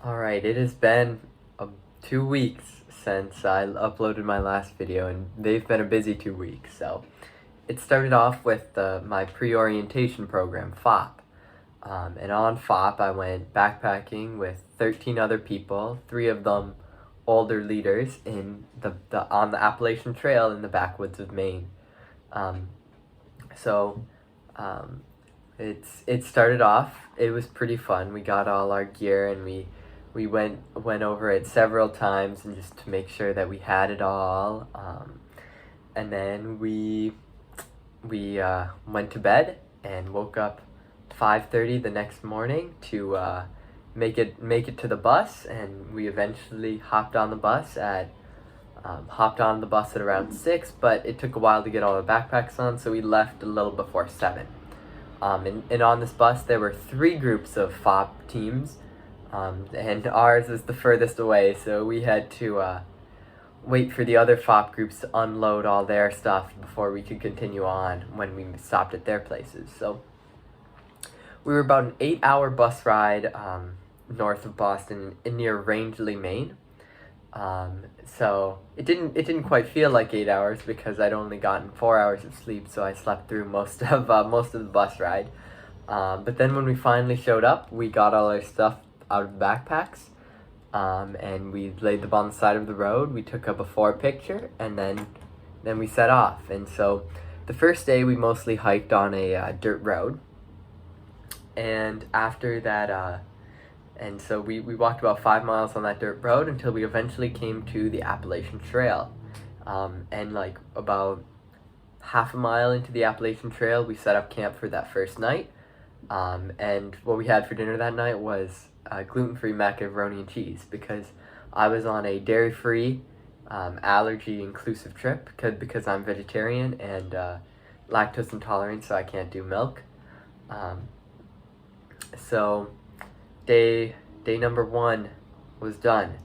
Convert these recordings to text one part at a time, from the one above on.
Alright, it has been 2 weeks since I uploaded my last video, and they've been a busy 2 weeks. So it started off with my pre-orientation program, FOP. And on FOP, I went backpacking with 13 other people, 3 of them older leaders on the Appalachian Trail in the backwoods of Maine. Um, so it started off. It was pretty fun. We got all our gear and we went over it several times, and just to make sure that we had it all. And then we went to bed and woke up 5:30 the next morning to make it to the bus, and we eventually hopped on the bus at around 6, but it took a while to get all the backpacks on, so we left a little before 7. And on this bus there were 3 groups of FOP teams, and ours was the furthest away, so we had to wait for the other FOP groups to unload all their stuff before we could continue on when we stopped at their places. So we were about an 8-hour bus ride north of Boston near Rangeley, Maine. So it didn't quite feel like 8 hours because I'd only gotten 4 hours of sleep, so I slept through most of the bus ride. But then when we finally showed up, we got all our stuff out of the backpacks, and we laid them on the side of the road. We took a before picture, and then we set off. And so the first day we mostly hiked on a dirt road, and after that and so we walked about 5 miles on that dirt road until we eventually came to the Appalachian Trail. And like about half a mile into the Appalachian Trail, we set up camp for that first night. And what we had for dinner that night was gluten-free macaroni and cheese, because I was on a dairy-free, allergy-inclusive trip because I'm vegetarian and lactose intolerant, so I can't do milk. So day number 1 was done,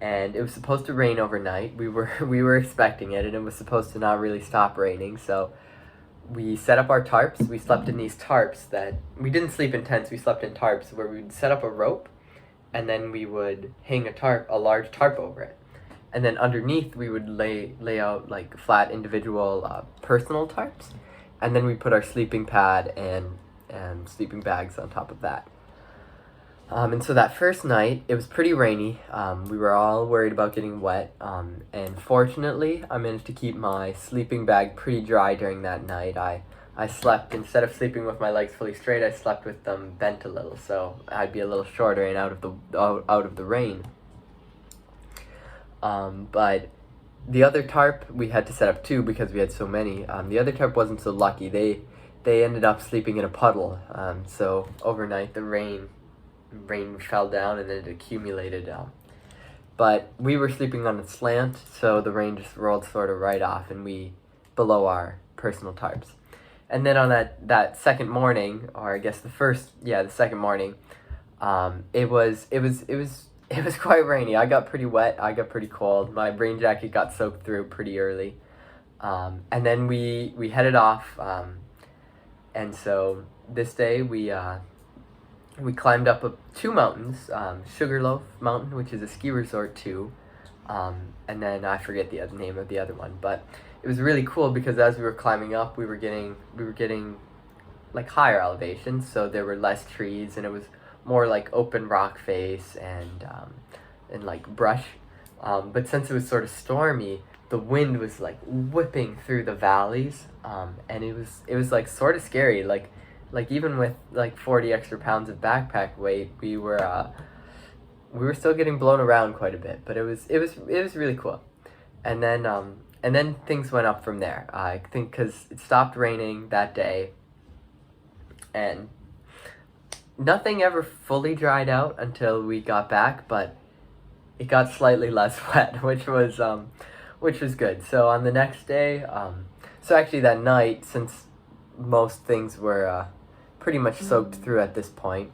and it was supposed to rain overnight. We were expecting it, and it was supposed to not really stop raining. So we set up our tarps. We slept in these tarps that we didn't sleep in tents. We slept in tarps where we'd set up a rope, and then we would hang a large tarp over it, and then underneath we would lay out like flat individual personal tarps, and then we put our sleeping pad and sleeping bags on top of that. And so that first night, it was pretty rainy. We were all worried about getting wet, and fortunately, I managed to keep my sleeping bag pretty dry during that night. I slept, instead of sleeping with my legs fully straight, I slept with them bent a little, so I'd be a little shorter and out of the rain. But the other tarp, we had to set up 2 because we had so many. The other tarp wasn't so lucky. They ended up sleeping in a puddle, so overnight the rain fell down and then it accumulated. But we were sleeping on a slant, so the rain just rolled sort of right off, and we below our personal tarps. And then on that second morning, or I guess the second morning, it was quite rainy. I got pretty wet. I got pretty cold. My rain jacket got soaked through pretty early. And then we headed off. And so this day we climbed up 2 mountains, Sugarloaf Mountain, which is a ski resort too, and then I forget the name of the other one. But it was really cool because as we were climbing up, we were getting like higher elevations, so there were less trees, and it was more like open rock face and like brush. But since it was sort of stormy, the wind was like whipping through the valleys, and it was like sort of scary. Like even with like 40 extra pounds of backpack weight, we were still getting blown around quite a bit, but it was really cool. And then things went up from there. I think because it stopped raining that day, and nothing ever fully dried out until we got back, but it got slightly less wet, which was good. So on the next day, so actually that night, since most things were pretty much soaked through at this point,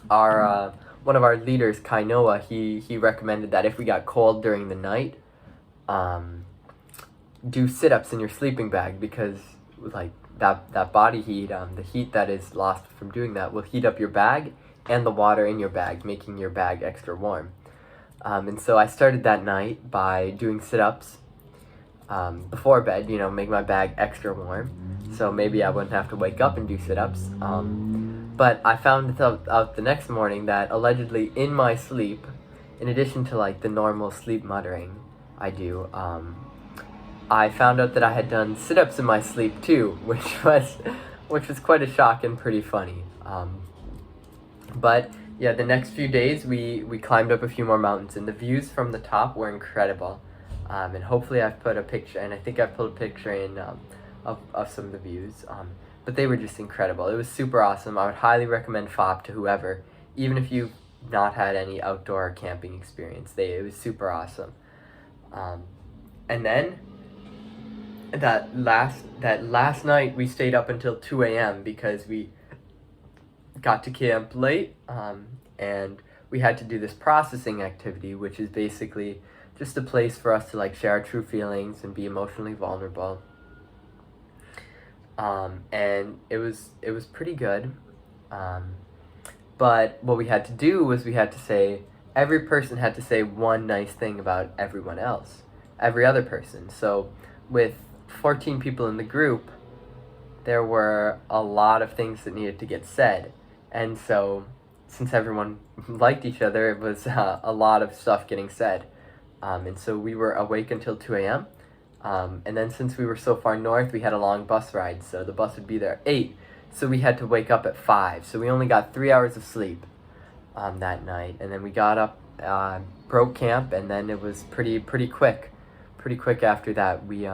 our one of our leaders, Kainoa, he recommended that if we got cold during the night, do sit-ups in your sleeping bag, because like that body heat, the heat that is lost from doing that will heat up your bag, and the water in your bag, making your bag extra warm. And so I started that night by doing sit-ups before bed, make my bag extra warm. So maybe I wouldn't have to wake up and do sit-ups. But I found out the next morning that allegedly in my sleep, in addition to like the normal sleep muttering I do, I found out that I had done sit-ups in my sleep too, which was quite a shock and pretty funny. But yeah, the next few days we climbed up a few more mountains, and the views from the top were incredible. And hopefully I've put a picture, and I think I've put a picture in of some of the views. But they were just incredible. It was super awesome. I would highly recommend FOP to whoever, even if you've not had any outdoor camping experience. It was super awesome. And then that last night we stayed up until 2 a.m. because we got to camp late, and we had to do this processing activity, which is basically just a place for us to like share our true feelings and be emotionally vulnerable. And it was pretty good. But what we had to do was every person had to say one nice thing about everyone else, every other person. So with 14 people in the group, there were a lot of things that needed to get said. And so since everyone liked each other, it was a lot of stuff getting said. And so we were awake until 2 a.m. And then since we were so far north, we had a long bus ride. So the bus would be there at 8. So we had to wake up at 5. So we only got 3 hours of sleep that night. And then we got up, broke camp, and then it was pretty quick. Pretty quick after that, we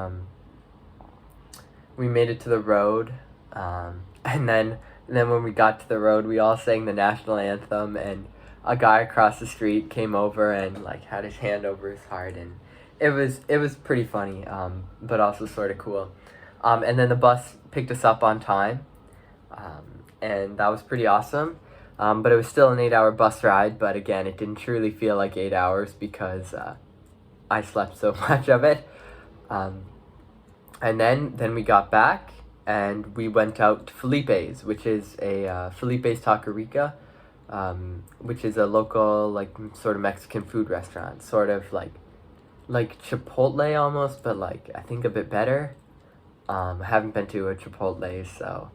made it to the road. And then when we got to the road, we all sang the national anthem, and a guy across the street came over and like had his hand over his heart, and it was pretty funny, but also sort of cool. And then the bus picked us up on time, and that was pretty awesome. But it was still an 8-hour bus ride, but again, it didn't truly feel like 8 hours because I slept so much of it. And then we got back, and we went out to Felipe's, which is Felipe's Taqueria, which is a local like sort of Mexican food restaurant, sort of like Chipotle almost, but like I think a bit better. I haven't been to a Chipotle, so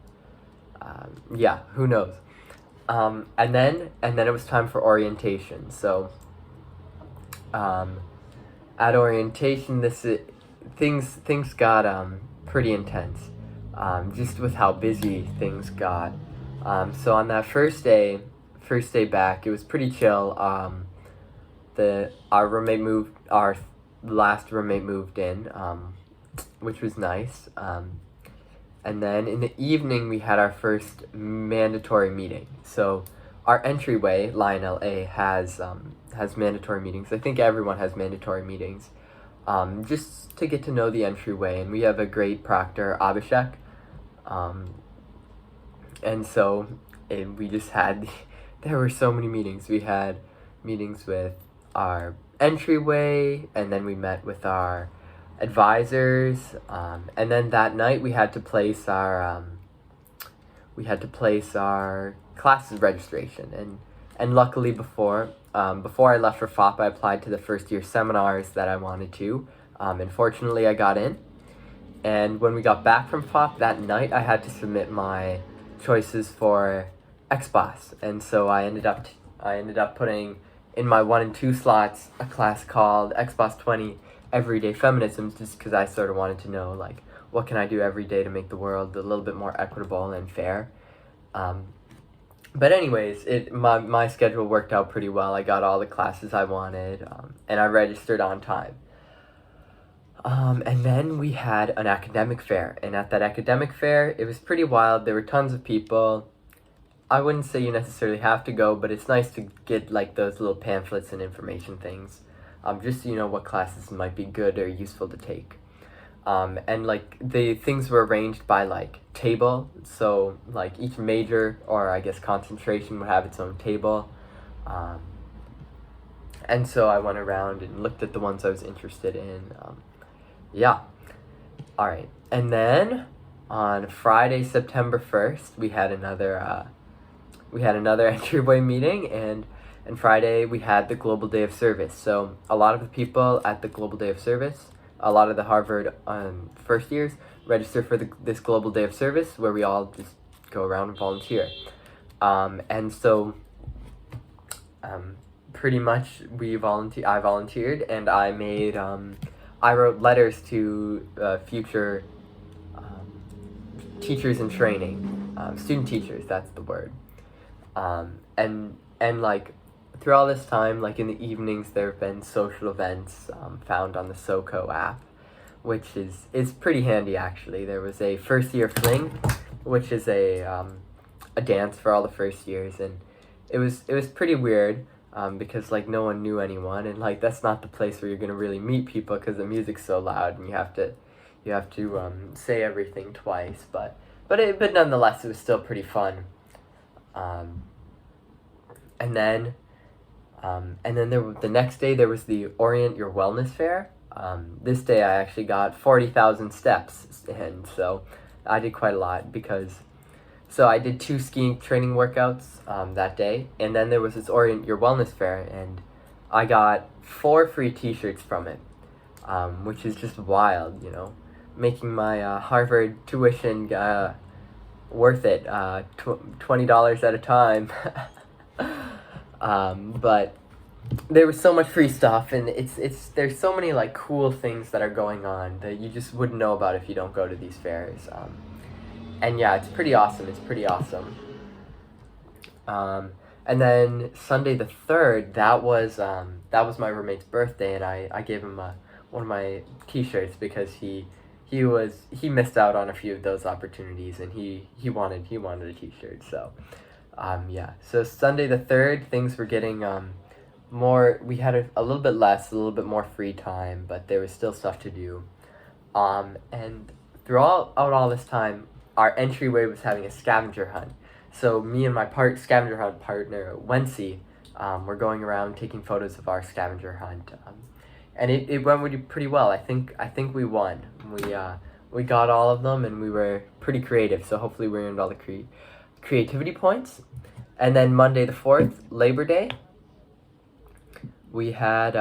yeah, who knows. And then it was time for orientation. So at orientation, things got pretty intense, just with how busy things got. So on that first day back, it was pretty chill. Our last roommate moved in, which was nice. And then in the evening, we had our first mandatory meeting. So our entryway, Lionel A, has mandatory meetings. I think everyone has mandatory meetings, just to get to know the entryway. And we have a great proctor, Abhishek. And so we just had, there were so many meetings. We had meetings with our entryway, and then we met with our advisors, and then that night we had to place our classes registration, and luckily before I left for FOP, I applied to the first year seminars that I wanted to, and fortunately I got in. And when we got back from FOP that night, I had to submit my choices for XBOS, and so I ended up putting in my 1 and 2 slots a class called XBOS 20 Everyday Feminisms, just because I sort of wanted to know, like, what can I do every day to make the world a little bit more equitable and fair. But anyways, my schedule worked out pretty well. I got all the classes I wanted, and I registered on time. And then we had an academic fair, and at that academic fair, it was pretty wild. There were tons of people. I wouldn't say you necessarily have to go, but it's nice to get like those little pamphlets and information things, just so you know what classes might be good or useful to take. And like the things were arranged by like table, so like each major, or I guess concentration, would have its own table. And so I went around and looked at the ones I was interested in. Yeah. All right. And then on Friday, September 1st, we had another we had another entryway meeting, and Friday we had the Global Day of Service. So a lot of the people at the Global Day of Service, a lot of the Harvard first years register for this Global Day of Service, where we all just go around and volunteer. And so pretty much I volunteered, and I made I wrote letters to future teachers in training, student teachers, that's the word. And like through all this time, like in the evenings, there have been social events found on the SoCo app, which is pretty handy actually. There was a first year fling, which is a dance for all the first years, and it was pretty weird because like no one knew anyone, and like that's not the place where you're gonna really meet people because the music's so loud and you have to say everything twice, but nonetheless it was still pretty fun. And then the next day there was the Orient Your Wellness Fair. This day I actually got 40,000 steps, and so I did quite a lot so I did 2 skiing training workouts that day, and then there was this Orient Your Wellness Fair, and I got 4 free t-shirts from it, which is just wild, making my Harvard tuition worth it, $20 at a time. But there was so much free stuff, and there's so many like cool things that are going on that you just wouldn't know about if you don't go to these fairs. And yeah, it's pretty awesome. And then Sunday the 3rd, that was my roommate's birthday, and I gave him one of my t-shirts because he missed out on a few of those opportunities, and he wanted a t-shirt. So yeah, so Sunday the 3rd, things were getting more. We had a little bit more free time, but there was still stuff to do. And throughout all this time, our entryway was having a scavenger hunt. So me and my scavenger hunt partner, Wency, were going around taking photos of our scavenger hunt. And it went pretty well. I think we won. We got all of them, and we were pretty creative. So hopefully we earned all the creativity points. And then Monday the 4th, Labor Day, we had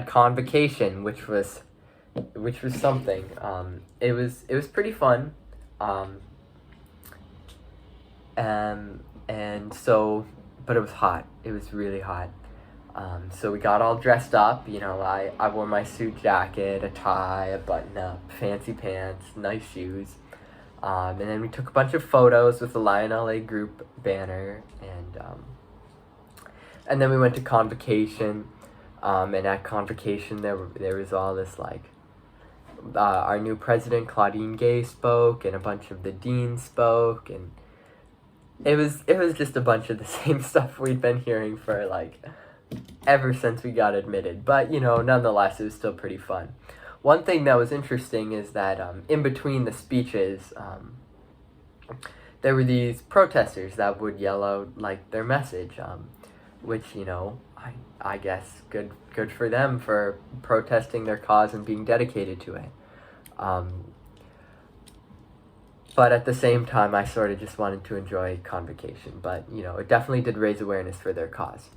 convocation, which was something. It was pretty fun. And so, but it was hot. It was really hot. So we got all dressed up. I wore my suit jacket, a tie, a button-up, fancy pants, nice shoes. And then we took a bunch of photos with the Lion LA group banner, and then we went to convocation. And at convocation, there was all this like, our new president Claudine Gay spoke, and a bunch of the deans spoke, and it was just a bunch of the same stuff we'd been hearing for like ever since we got admitted. But nonetheless, it was still pretty fun. One thing that was interesting is that in between the speeches, there were these protesters that would yell out like their message, which I guess good for them for protesting their cause and being dedicated to it. But at the same time, I sort of just wanted to enjoy convocation. But it definitely did raise awareness for their cause.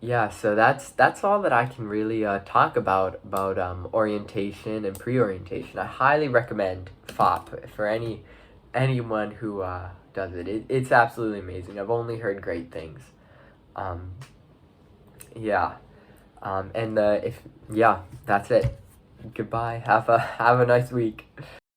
Yeah, so that's all that I can really talk about orientation and pre-orientation. I highly recommend FOP for anyone who does it. It's absolutely amazing. I've only heard great things. Yeah. And that's it. Goodbye. Have a nice week.